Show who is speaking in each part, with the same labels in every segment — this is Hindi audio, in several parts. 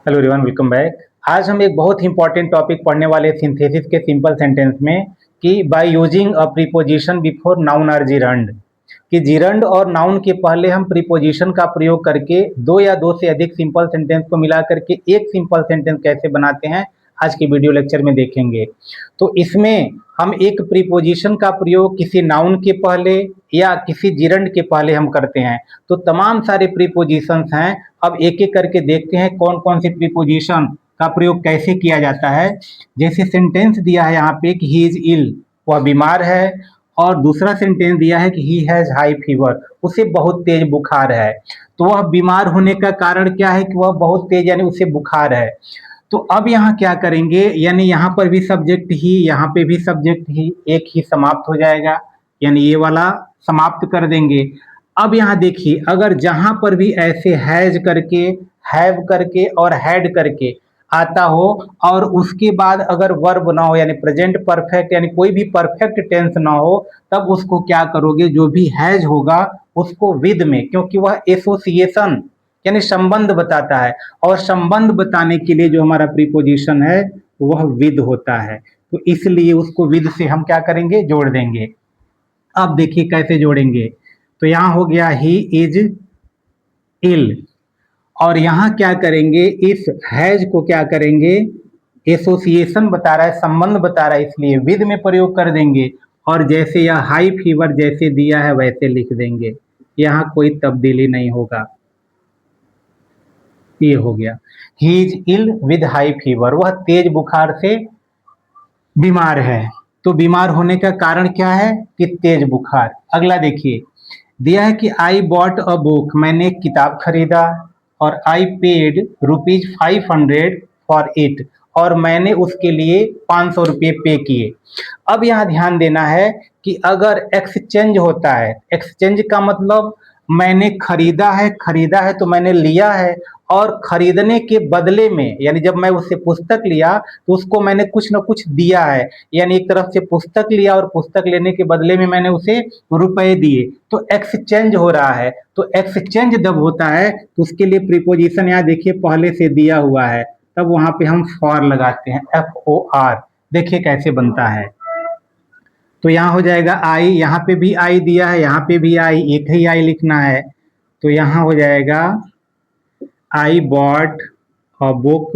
Speaker 1: Hello everyone, welcome back. आज हम एक बहुत ही इंपॉर्टेंट टॉपिक पढ़ने वाले सिंथेसिस के सिंपल सेंटेंस में कि by using a preposition before noun और जिरंड, कि जिरंड और नाउन के पहले हम प्रीपोजिशन का प्रयोग करके दो या दो से अधिक सिंपल सेंटेंस को मिला करके एक सिंपल सेंटेंस कैसे बनाते हैं, आज की वीडियो लेक्चर में देखेंगे। तो इसमें हम एक प्रीपोजिशन का प्रयोग किसी नाउन के पहले या किसी जिरंड के पहले हम करते हैं। तो तमाम सारे प्रीपोजिशंस हैं। अब एक एक करके देखते हैं कौन कौन सी प्रीपोजिशन का प्रयोग कैसे किया जाता है। जैसे सेंटेंस दिया है यहाँ पे कि ही इज इल, वह बीमार है, और दूसरा सेंटेंस दिया है कि ही हैज हाई फीवर, उसे बहुत तेज बुखार है। तो वह बीमार होने का कारण क्या है कि वह बहुत तेज यानी उसे बुखार है। तो अब यहाँ क्या करेंगे, यानी यहाँ पर भी सब्जेक्ट ही, यहाँ पे भी सब्जेक्ट ही, एक ही समाप्त हो जाएगा, यानी ये वाला समाप्त कर देंगे। अब यहाँ देखिए, अगर जहां पर भी ऐसे हैज करके, हैव करके और हैड करके आता हो और उसके बाद अगर वर्ब ना हो यानी प्रेजेंट परफेक्ट यानी कोई भी परफेक्ट टेंस ना हो, तब उसको क्या करोगे, जो भी हैज होगा उसको विद में, क्योंकि वह एसोसिएशन यानी संबंध बताता है, और संबंध बताने के लिए जो हमारा प्रीपोजिशन है वह विद होता है। तो इसलिए उसको विद से हम क्या करेंगे, जोड़ देंगे। अब देखिए कैसे जोड़ेंगे। तो यहाँ हो गया ही इज इल, और यहाँ क्या करेंगे, इस हैज को क्या करेंगे, एसोसिएशन बता रहा है, संबंध बता रहा है, इसलिए विद में प्रयोग कर देंगे। और जैसे यह हाई फीवर जैसे दिया है वैसे लिख देंगे, यहाँ कोई तब्दीली नहीं होगा। ये हो गया, he is ill with high fever, वह तेज बुखार से बीमार है। तो बीमार होने का कारण क्या है कि तेज बुखार। अगला देखिए, दिया है कि आई बॉट अ बुक, मैंने एक किताब खरीदा, और आई पेड ₹500 फॉर इट, और मैंने उसके लिए 500 रुपये पे किए। अब यहाँ ध्यान देना है कि अगर एक्सचेंज होता है, एक्सचेंज का मतलब मैंने खरीदा है तो मैंने लिया है, और खरीदने के बदले में यानी जब मैं उससे पुस्तक लिया तो उसको मैंने कुछ ना कुछ दिया है, यानी एक तरफ से पुस्तक लिया और पुस्तक लेने के बदले में मैंने उसे रुपए दिए, तो एक्सचेंज हो रहा है। तो एक्सचेंज जब होता है तो उसके लिए प्रीपोजिशन यहाँ देखिए पहले से दिया हुआ है, तब वहां पे हम फॉर लगाते हैं, FOR। देखिए कैसे बनता है। तो यहाँ हो जाएगा आई, यहाँ पे भी आई दिया है, यहाँ पे भी आई, एक ही आई लिखना है। तो यहाँ हो जाएगा आई बॉट अ बुक,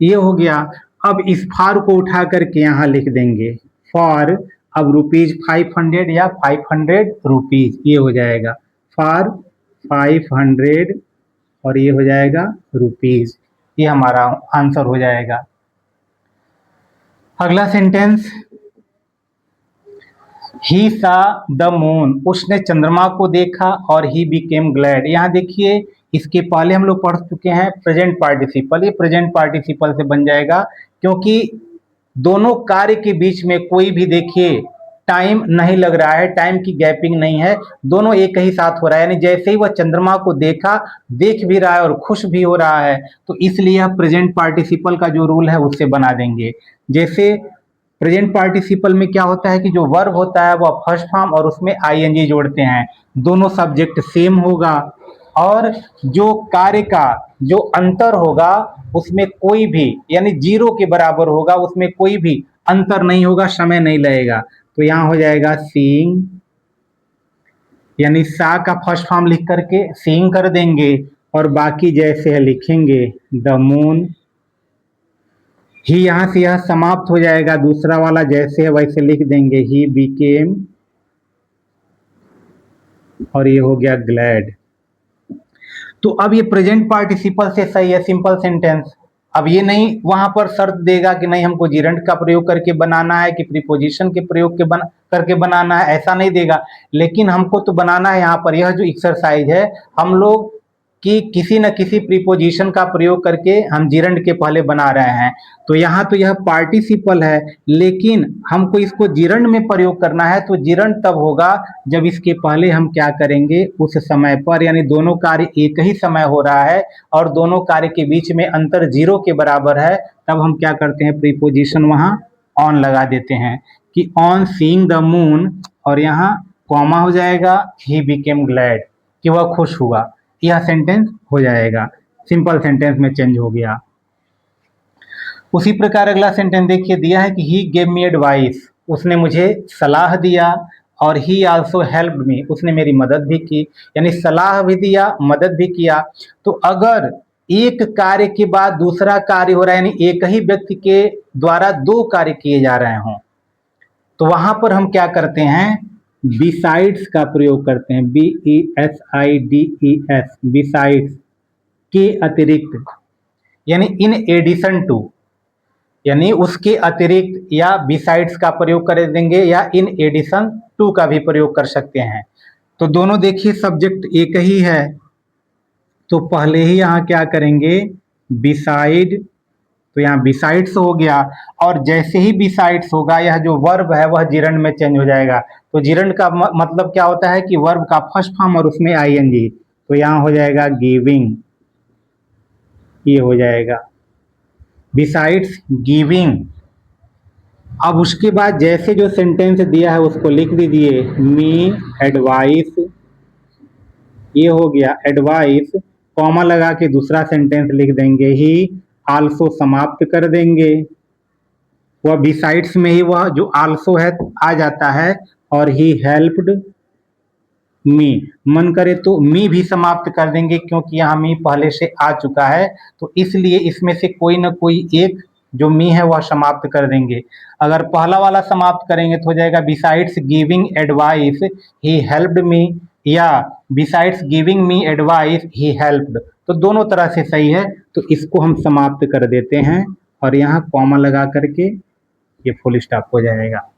Speaker 1: ये हो गया। अब इस फॉर को उठा करके यहाँ लिख देंगे फॉर, अब ₹500 या 500 रुपीज, ये हो जाएगा फॉर 500, और ये हो जाएगा रुपीज। ये हमारा आंसर हो जाएगा। अगला सेंटेंस, ही सा द मून, उसने चंद्रमा को देखा, और ही बिकेम ग्लैड। यहाँ देखिए इसके पहले हम लोग पढ़ चुके हैं प्रेजेंट पार्टिसिपल, ये प्रेजेंट पार्टिसिपल से बन जाएगा, क्योंकि दोनों कार्य के बीच में कोई भी देखिए टाइम नहीं लग रहा है, टाइम की गैपिंग नहीं है, दोनों एक ही साथ हो रहा है। यानी जैसे ही वह चंद्रमा को देखा, देख भी रहा है और खुश भी हो रहा है, तो इसलिए प्रेजेंट पार्टिसिपल का जो रूल है उससे बना देंगे। जैसे प्रेजेंट पार्टिसिपल में क्या होता है कि जो वर्ब होता है वह फर्स्ट फॉर्म और उसमें आईएनजी जोड़ते हैं, दोनों सब्जेक्ट सेम होगा, और जो कार्य का जो अंतर होगा उसमें कोई भी यानी जीरो के बराबर होगा, उसमें कोई भी अंतर नहीं होगा, समय नहीं लगेगा। तो यहाँ हो जाएगा सीइंग, यानी सा का फर्स्ट फॉर्म लिख करके सीइंग कर देंगे, और बाकी जैसे है लिखेंगे द मून। ही यहाँ से यह समाप्त हो जाएगा, दूसरा वाला जैसे है वैसे लिख देंगे ही बिकेम, और ये हो गया ग्लैड। तो अब ये प्रेजेंट पार्टिसिपल से सही है सिंपल सेंटेंस। अब ये नहीं वहां पर शर्त देगा कि नहीं हमको जिरंट का प्रयोग करके बनाना है कि प्रीपोजिशन के प्रयोग के करके बनाना है, ऐसा नहीं देगा। लेकिन हमको तो बनाना है यहाँ पर, यह जो एक्सरसाइज है हम लोग कि किसी न किसी प्रीपोजिशन का प्रयोग करके हम जिरंड के पहले बना रहे हैं। तो यहाँ तो यह पार्टिसिपल है, लेकिन हमको इसको जिरंड में प्रयोग करना है, तो जिरंड तब होगा जब इसके पहले हम क्या करेंगे, उस समय पर, यानी दोनों कार्य एक ही समय हो रहा है और दोनों कार्य के बीच में अंतर जीरो के बराबर है, तब हम क्या करते हैं, प्रीपोजिशन वहां ऑन लगा देते हैं कि ऑन सीइंग द मून, और यहाँ कॉमा हो जाएगा ही बिकेम ग्लैड, कि वह खुश हुआ। यह सेंटेंस हो जाएगा। सिंपल सेंटेंस में चेंज हो गया। उसी प्रकार अगला सेंटेंस देखिए, दिया है कि ही गेव मी एडवाइस, उसने मुझे सलाह दिया, और ही आल्सो हेल्प्ड मी, उसने मेरी मदद भी की, यानी सलाह भी दिया, मदद भी किया। तो अगर एक कार्य के बाद दूसरा कार्य हो रहा है, यानी एक ही व्यक्ति के द्वारा दो कार्य किए जा रहे हों, तो वहां पर हम क्या करते हैं, बिसाइड्स का प्रयोग करते हैं, BESIDES, बिसाइड्स, के अतिरिक्त, यानी इन एडिशन टू, यानी उसके अतिरिक्त, या बिसाइड्स का प्रयोग कर देंगे, या इन एडिशन टू का भी प्रयोग कर सकते हैं। तो दोनों देखिए सब्जेक्ट एक ही है, तो पहले ही यहाँ क्या करेंगे, बिसाइड, तो यहाँ बिसाइड्स हो गया, और जैसे ही बिसाइड्स होगा, यह जो वर्ब है वह जिरंड में चेंज हो जाएगा। तो जिरंड का मतलब क्या होता है कि वर्ब का फर्स्ट फॉर्म और उसमें आईएनजी, तो यहाँ हो जाएगा गिविंग, ये हो जाएगा बिसाइड्स गिविंग। अब उसके बाद जैसे जो सेंटेंस दिया है उसको लिख दीजिए, मी एडवाइस, ये हो गया एडवाइस, कॉमा लगा के दूसरा सेंटेंस लिख देंगे, ही आल्सो समाप्त कर देंगे, वह बिसाइड्स में ही वह जो आल्सो है आ जाता है, और ही हेल्प्ड मी, मन करे तो मी भी समाप्त कर देंगे, क्योंकि यहाँ मी पहले से आ चुका है, तो इसलिए इसमें से कोई ना कोई एक जो मी है वह समाप्त कर देंगे। अगर पहला वाला समाप्त करेंगे तो हो जाएगा besides giving advice he helped me, या besides giving me advice he helped, तो दोनों तरह से सही है। तो इसको हम समाप्त कर देते हैं, और यहाँ कॉमा लगा करके ये फुल स्टॉप हो जाएगा।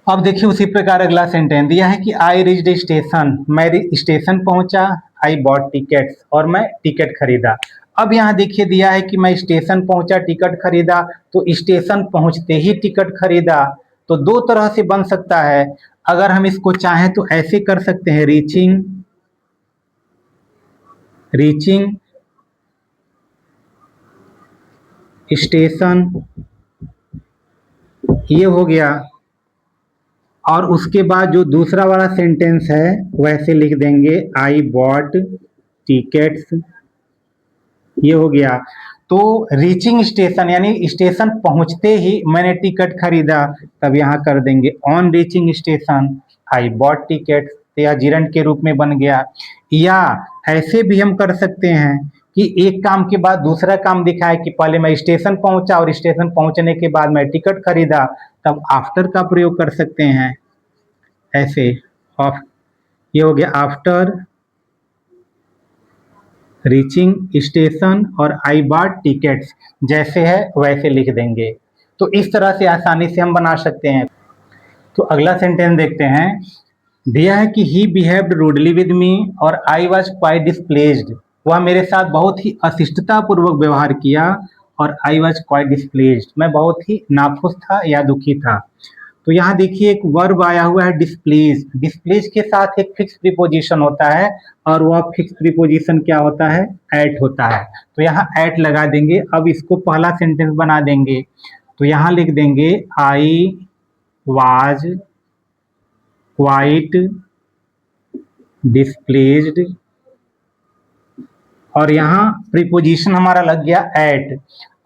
Speaker 1: अब देखिए उसी प्रकार अगला सेंटेंस दिया है कि आई रीच्ड स्टेशन, मैं स्टेशन पहुंचा, आई बॉट टिकट्स, और मैं टिकट खरीदा। अब यहाँ देखिए दिया है कि मैं स्टेशन पहुंचा, टिकट खरीदा, तो स्टेशन पहुंचते ही टिकट खरीदा, तो दो तरह से बन सकता है। अगर हम इसको चाहें तो ऐसे कर सकते हैं, रीचिंग, रीचिंग स्टेशन, ये हो गया, और उसके बाद जो दूसरा वाला सेंटेंस है वैसे लिख देंगे, आई बॉट टिकट्स, ये हो गया। तो रीचिंग स्टेशन यानी स्टेशन पहुंचते ही मैंने टिकट खरीदा, तब यहाँ कर देंगे on reaching station I bought ticket, तो यह जिरंड के रूप में बन गया। या ऐसे भी हम कर सकते हैं कि एक काम के बाद दूसरा काम दिखाए कि पहले मैं स्टेशन पहुंचा और स्टेशन पहुंचने के बाद मैं टिकट खरीदा, तब आफ्टर का प्रयोग कर सकते हैं ऐसे। ये हो गया आफ्टर रीचिंग स्टेशन, और आई बॉट टिकट्स जैसे है वैसे लिख देंगे। तो इस तरह से आसानी से हम बना सकते हैं। तो अगला सेंटेंस देखते हैं, दिया है कि ही बिहेव्ड रूडली विद मी और आई वॉज क्वाइट डिस्प्लेस्ड, वह मेरे साथ बहुत ही अशिष्टता पूर्वक व्यवहार किया, और आई वॉज क्वाइट डिस्प्लेस्ड, मैं बहुत ही नाखुश था या दुखी था। तो यहाँ देखिए एक वर्ब आया हुआ है डिस्प्लेज, डिस्प्लेज के साथ एक फिक्स प्रीपोजिशन होता है, और वह फिक्स प्रीपोजिशन क्या होता है, एट होता है। तो यहाँ एट लगा देंगे। अब इसको पहला सेंटेंस बना देंगे, तो यहाँ लिख देंगे आई वाज क्वाइट डिस्प्लेस्ड, और यहाँ प्रीपोजिशन हमारा लग गया एट।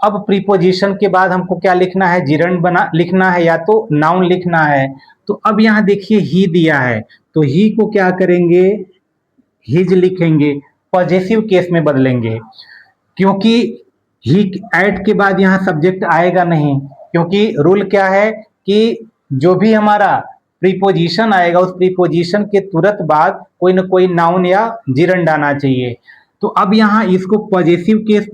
Speaker 1: अब प्रीपोजिशन के बाद हमको क्या लिखना है, जिरंड बना लिखना है या तो नाउन लिखना है। तो अब यहाँ देखिए ही दिया है, तो ही को क्या करेंगे, हिज लिखेंगे, पॉजेसिव केस में बदलेंगे, क्योंकि ही एट के बाद यहाँ सब्जेक्ट आएगा नहीं, क्योंकि रूल क्या है कि जो भी हमारा प्रीपोजिशन आएगा उस प्रीपोजिशन के तुरंत बाद कोई ना कोई नाउन या जिरंड आना चाहिए। तो अब यहाँ इसको पॉजेसिव केस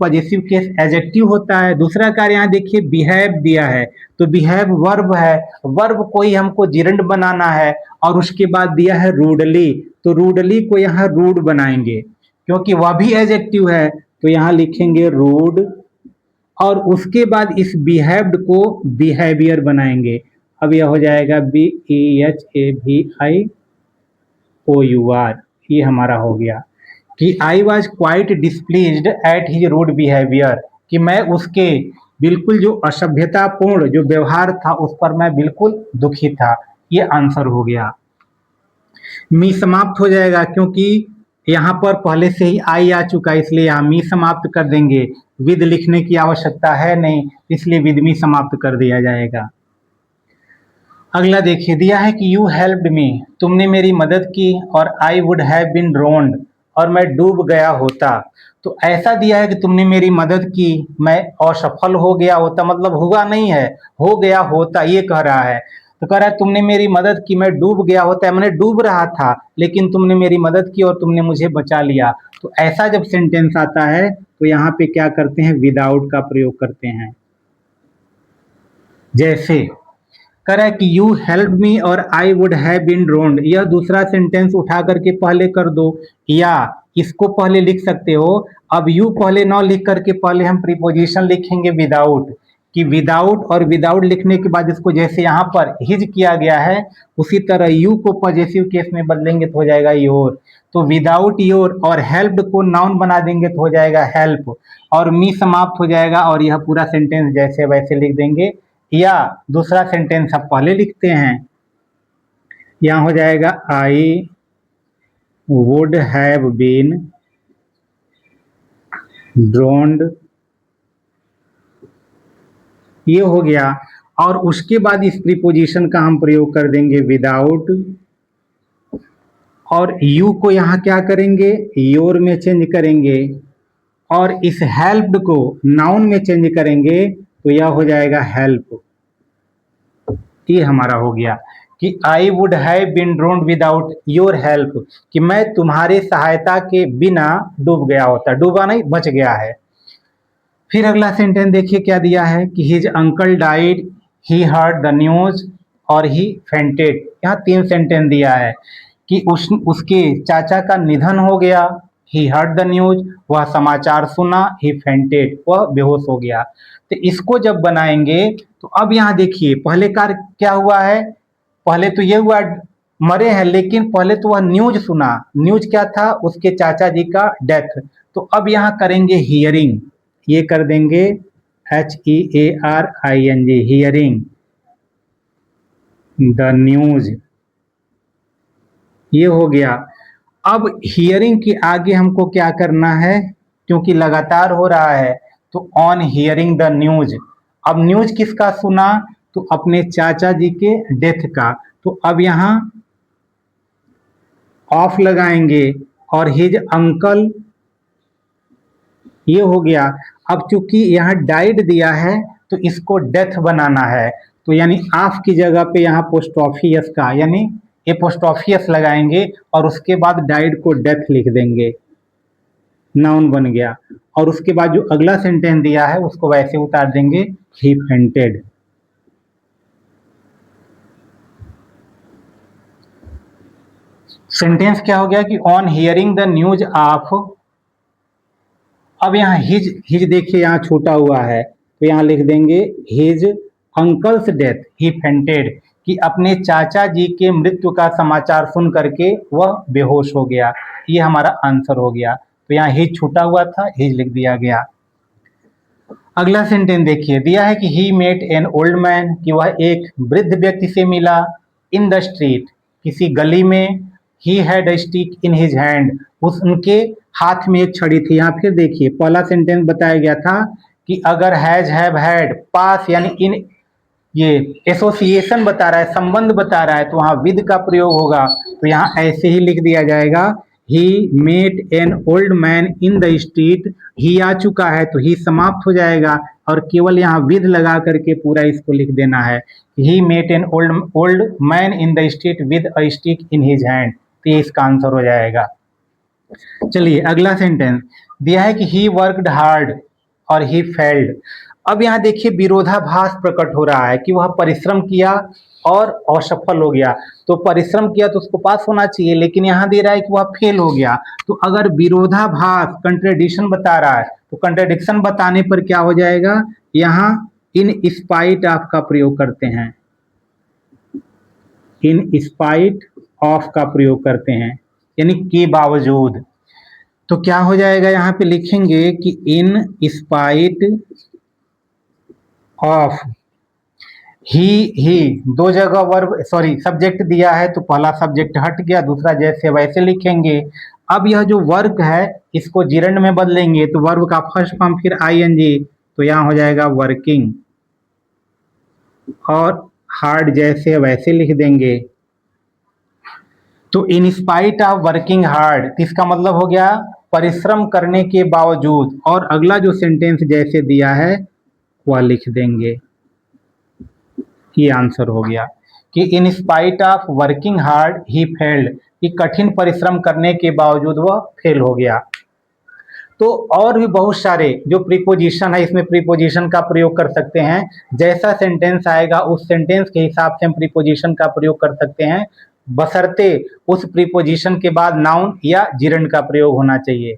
Speaker 1: एडजेक्टिव होता है। दूसरा कार्य यहाँ देखिए बिहेव दिया है, तो बिहेव वर्ब है, वर्ब को ही हमको जिरंड बनाना है, और उसके बाद दिया है रूडली, तो रूडली को यहाँ रूड बनाएंगे, क्योंकि वह भी एडजेक्टिव है, तो यहाँ लिखेंगे रूड, और उसके बाद इस बिहेव्ड को बिहेवियर बनाएंगे। अब यह हो जाएगा BEHAVIOUR, ये हमारा हो गया कि I was quite displeased at his rude behaviour, कि मैं उसके बिल्कुल जो असभ्यतापूर्ण जो व्यवहार था उस पर मैं बिल्कुल दुखी था। ये आंसर हो गया। मी समाप्त हो जाएगा, क्योंकि यहाँ पर पहले से ही आई आ चुका है, इसलिए यहाँ मी समाप्त कर देंगे। विद लिखने की आवश्यकता है नहीं, इसलिए विद मी समाप्त कर दिया जाएगा। अगला देखिए, दिया है कि यू हेल्प्ड मी, तुमने मेरी मदद की, और आई वुड हैव बीन ड्रोन्ड, और मैं डूब गया होता। तो ऐसा दिया है कि तुमने मेरी मदद की, मैं असफल हो गया होता, मतलब हुआ नहीं है, हो गया होता ये कह रहा है। तो कह रहा है तुमने मेरी मदद की, मैं डूब गया होता, मैंने डूब रहा था, लेकिन तुमने मेरी मदद की और तुमने मुझे बचा लिया। तो ऐसा जब सेंटेंस आता है तो यहाँ पे क्या करते हैं, विदाउट का प्रयोग करते हैं। जैसे कह रहा है कि यू हेल्प मी और आई वुड हैव बीन ड्रोन्ड, यह दूसरा सेंटेंस उठा करके पहले कर दो, या इसको पहले लिख सकते हो। अब यू पहले ना लिख करके पहले हम प्रीपोजिशन लिखेंगे विदाउट, कि विदाउट, और विदाउट लिखने के बाद इसको जैसे यहाँ पर हिज किया गया है उसी तरह यू को पॉजिटिव केस में बदलेंगे तो हो जाएगा योर। तो विदाउट योर, और हेल्प्ड को नाउन बना देंगे तो हो जाएगा हेल्प, और मी समाप्त हो जाएगा, और यह पूरा सेंटेंस जैसे वैसे लिख देंगे। या दूसरा सेंटेंस आप पहले लिखते हैं, यहां हो जाएगा आई वुड हैव बीन ड्रोन्ड, ये हो गया। और उसके बाद इस प्रीपोजिशन का हम प्रयोग कर देंगे विदाउट, और यू को यहां क्या करेंगे, योर में चेंज करेंगे, और इस हेल्प्ड को नाउन में चेंज करेंगे तो यह हो जाएगा हेल्प। ये हमारा हो गया कि I would have been drowned without your help, कि मैं तुम्हारे सहायता के बिना डूब गया होता, डूबा नहीं, बच गया है। फिर अगला सेंटेंस देखिए क्या दिया है कि his uncle died, he heard the news, और ही फेंटेड। यहाँ 3 सेंटेंस दिया है कि उसके चाचा का निधन हो गया, ही हर्ड द न्यूज, वह समाचार सुना, ही फेंटेड, वह बेहोश हो गया। तो इसको जब बनाएंगे तो अब यहाँ देखिए पहले कार्य क्या हुआ है, पहले तो ये हुआ मरे हैं, लेकिन पहले तो वह न्यूज सुना, न्यूज क्या था, उसके चाचा जी का डेथ। तो अब यहाँ करेंगे हियरिंग, ये कर देंगे HEARING, हियरिंग द न्यूज, ये हो गया। अब हियरिंग के आगे हमको क्या करना है, क्योंकि लगातार हो रहा है, तो ऑन हियरिंग द न्यूज। अब न्यूज किसका सुना, तो अपने चाचा जी के डेथ का। तो अब यहाँ ऑफ लगाएंगे, और हिज अंकल, ये हो गया। अब चूंकि यहाँ डाइड दिया है तो इसको डेथ बनाना है, तो यानी ऑफ की जगह पे यहाँ पोस्टॉफियस का यानी एपोस्ट्रोफियस लगाएंगे, और उसके बाद डाइड को डेथ लिख देंगे, नाउन बन गया। और उसके बाद जो अगला सेंटेंस दिया है उसको वैसे उतार देंगे, ही फेंटेड। सेंटेंस क्या हो गया कि on hearing the news of, अब यहाँ हिज, हिज देखिए यहाँ छूटा हुआ है, तो यहाँ लिख देंगे हिज अंकल्स डेथ, ही फेंटेड, कि अपने चाचा जी के मृत्यु का समाचार सुन करके वह बेहोश हो गया। ये हमारा आंसर हो गया। तो यहाँ हिज छूटा हुआ था, हिज लिख दिया गया। अगला सेंटेंस देखिए, दिया है कि he met an old man, कि वह एक वृद्ध व्यक्ति से मिला, इन द स्ट्रीट, किसी गली में, he had a stick in his hand, उनके हाथ में एक छड़ी थी। यहाँ फिर देखिए पहला सेंटेंस बताया गया था कि अगर हैज, हैव, हैड, पास यानी इन, ये एसोसिएशन बता रहा है, संबंध बता रहा है, तो वहां विद का प्रयोग होगा। तो यहाँ ऐसे ही लिख दिया जाएगा, he met an old man in the street, ही आ चुका है तो ही समाप्त हो जाएगा, और केवल यहाँ विद लगा करके पूरा इसको लिख देना है, he met an old man in the street with a stick in his hand. तो ये इसका आंसर हो जाएगा। चलिए अगला सेंटेंस दिया है कि ही वर्कड हार्ड और ही फेल्ड। अब यहाँ देखिए विरोधाभास प्रकट हो रहा है कि वह परिश्रम किया और असफल हो गया। तो परिश्रम किया तो उसको पास होना चाहिए, लेकिन यहाँ दे रहा है कि वह फेल हो गया। तो अगर विरोधाभास कंट्रेडिक्शन बता रहा है तो कंट्रेडिक्शन बताने पर क्या हो जाएगा, यहाँ इन स्पाइट ऑफ का प्रयोग करते हैं, इन स्पाइट ऑफ का प्रयोग करते हैं, यानी के बावजूद। तो क्या हो जाएगा, यहाँ पे लिखेंगे कि इन स्पाइट ऑफ, ही दो जगह वर्ब, सॉरी सब्जेक्ट दिया है तो पहला सब्जेक्ट हट गया, दूसरा जैसे वैसे लिखेंगे। अब यह जो वर्क है इसको जिरंड में बदलेंगे तो वर्ब का फर्स्ट फॉर्म फिर आईएनजी, तो यहाँ हो जाएगा वर्किंग, और हार्ड जैसे वैसे लिख देंगे। तो in spite of working hard, इसका मतलब हो गया परिश्रम करने के बावजूद, और अगला जो सेंटेंस जैसे दिया है वह लिख देंगे। ये आंसर हो गया कि in spite of working hard he failed, कि कठिन परिश्रम करने के बावजूद वह फेल हो गया। तो और भी बहुत सारे जो प्रीपोजिशन है इसमें प्रीपोजिशन का प्रयोग कर सकते हैं। जैसा सेंटेंस आएगा उस सेंटेंस के हिसाब से हम प्रीपोजिशन का प्रयोग कर सकते हैं, बशर्ते उस प्रीपोजिशन के बाद नाउन या जिरंड का प्रयोग होना चाहिए।